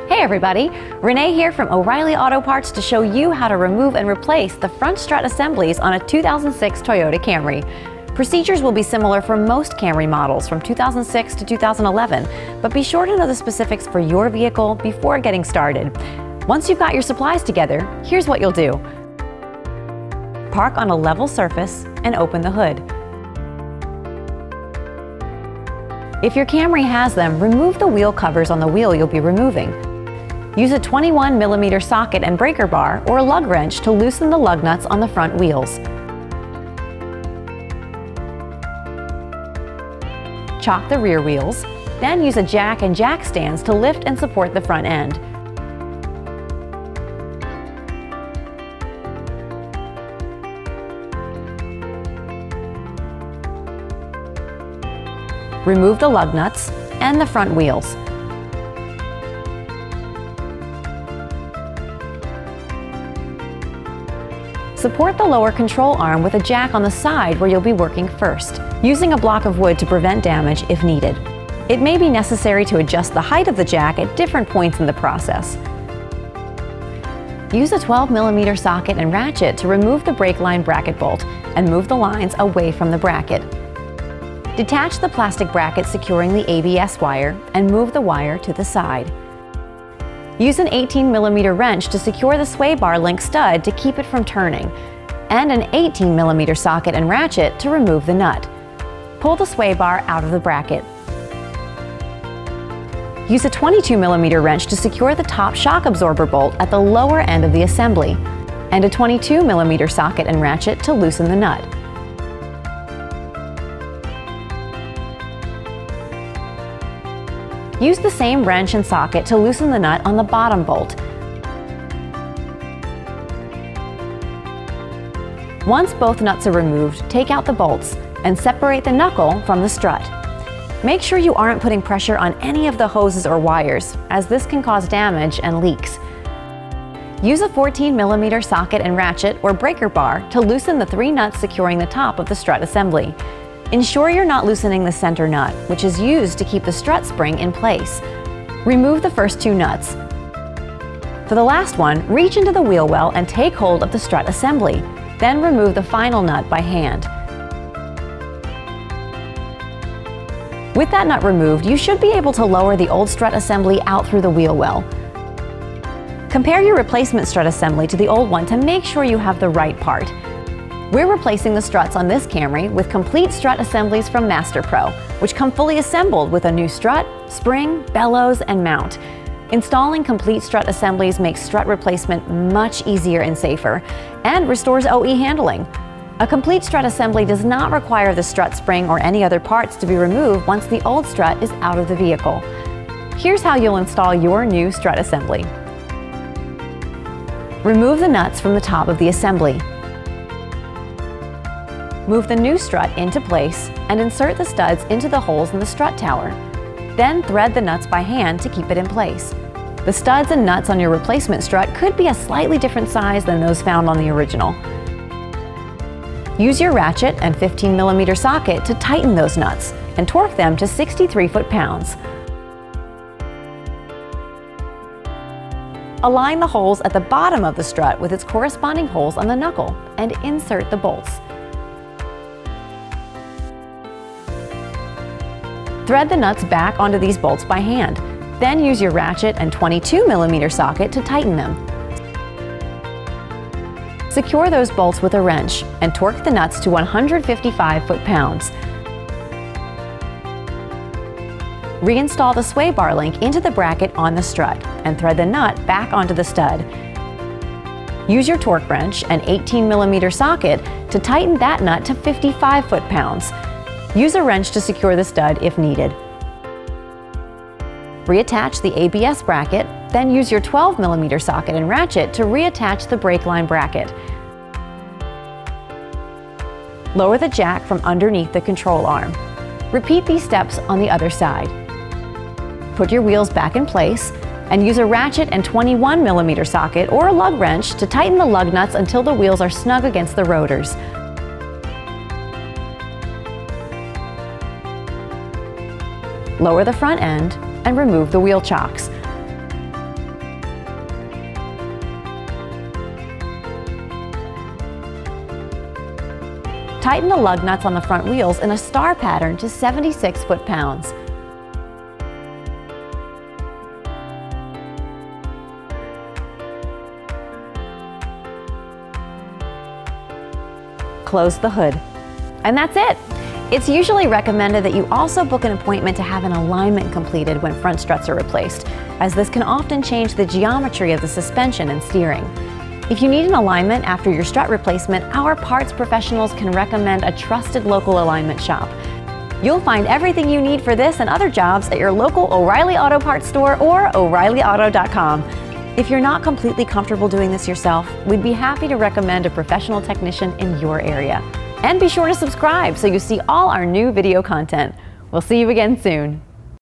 Hey everybody, Renee here from O'Reilly Auto Parts to show you how to remove and replace the front strut assemblies on a 2006 Toyota Camry. Procedures will be similar for most Camry models from 2006 to 2011, but be sure to know the specifics for your vehicle before getting started. Once you've got your supplies together, here's what you'll do. Park on a level surface and open the hood. If your Camry has them, remove the wheel covers on the wheel you'll be removing. Use a 21mm socket and breaker bar or a lug wrench to loosen the lug nuts on the front wheels. Chock the rear wheels, then use a jack and jack stands to lift and support the front end. Remove the lug nuts and the front wheels. Support the lower control arm with a jack on the side where you'll be working first, using a block of wood to prevent damage if needed. It may be necessary to adjust the height of the jack at different points in the process. Use a 12mm socket and ratchet to remove the brake line bracket bolt and move the lines away from the bracket. Detach the plastic bracket securing the ABS wire and move the wire to the side. Use an 18mm wrench to secure the sway bar link stud to keep it from turning, and an 18mm socket and ratchet to remove the nut. Pull the sway bar out of the bracket. Use a 22mm wrench to secure the top shock absorber bolt at the lower end of the assembly, and a 22mm socket and ratchet to loosen the nut. Use the same wrench and socket to loosen the nut on the bottom bolt. Once both nuts are removed, take out the bolts and separate the knuckle from the strut. Make sure you aren't putting pressure on any of the hoses or wires, as this can cause damage and leaks. Use a 14mm socket and ratchet or breaker bar to loosen the 3 nuts securing the top of the strut assembly. Ensure you're not loosening the center nut, which is used to keep the strut spring in place. Remove the first 2 nuts. For the last one, reach into the wheel well and take hold of the strut assembly. Then remove the final nut by hand. With that nut removed, you should be able to lower the old strut assembly out through the wheel well. Compare your replacement strut assembly to the old one to make sure you have the right part. We're replacing the struts on this Camry with complete strut assemblies from Master Pro, which come fully assembled with a new strut, spring, bellows, and mount. Installing complete strut assemblies makes strut replacement much easier and safer, and restores OE handling. A complete strut assembly does not require the strut spring or any other parts to be removed once the old strut is out of the vehicle. Here's how you'll install your new strut assembly. Remove the nuts from the top of the assembly. Move the new strut into place and insert the studs into the holes in the strut tower. Then thread the nuts by hand to keep it in place. The studs and nuts on your replacement strut could be a slightly different size than those found on the original. Use your ratchet and 15mm socket to tighten those nuts and torque them to 63 foot-pounds. Align the holes at the bottom of the strut with its corresponding holes on the knuckle and insert the bolts. Thread the nuts back onto these bolts by hand. Then use your ratchet and 22mm socket to tighten them. Secure those bolts with a wrench and torque the nuts to 155 foot-pounds. Reinstall the sway bar link into the bracket on the strut and thread the nut back onto the stud. Use your torque wrench and 18mm socket to tighten that nut to 55 foot-pounds. Use a wrench to secure the stud if needed. Reattach the ABS bracket, then use your 12mm socket and ratchet to reattach the brake line bracket. Lower the jack from underneath the control arm. Repeat these steps on the other side. Put your wheels back in place and use a ratchet and 21mm socket or a lug wrench to tighten the lug nuts until the wheels are snug against the rotors. Lower the front end and remove the wheel chocks. Tighten the lug nuts on the front wheels in a star pattern to 76 foot-pounds. Close the hood. And that's it! It's usually recommended that you also book an appointment to have an alignment completed when front struts are replaced, as this can often change the geometry of the suspension and steering. If you need an alignment after your strut replacement, our parts professionals can recommend a trusted local alignment shop. You'll find everything you need for this and other jobs at your local O'Reilly Auto Parts store or O'ReillyAuto.com. If you're not completely comfortable doing this yourself, we'd be happy to recommend a professional technician in your area. And be sure to subscribe so you see all our new video content. We'll see you again soon.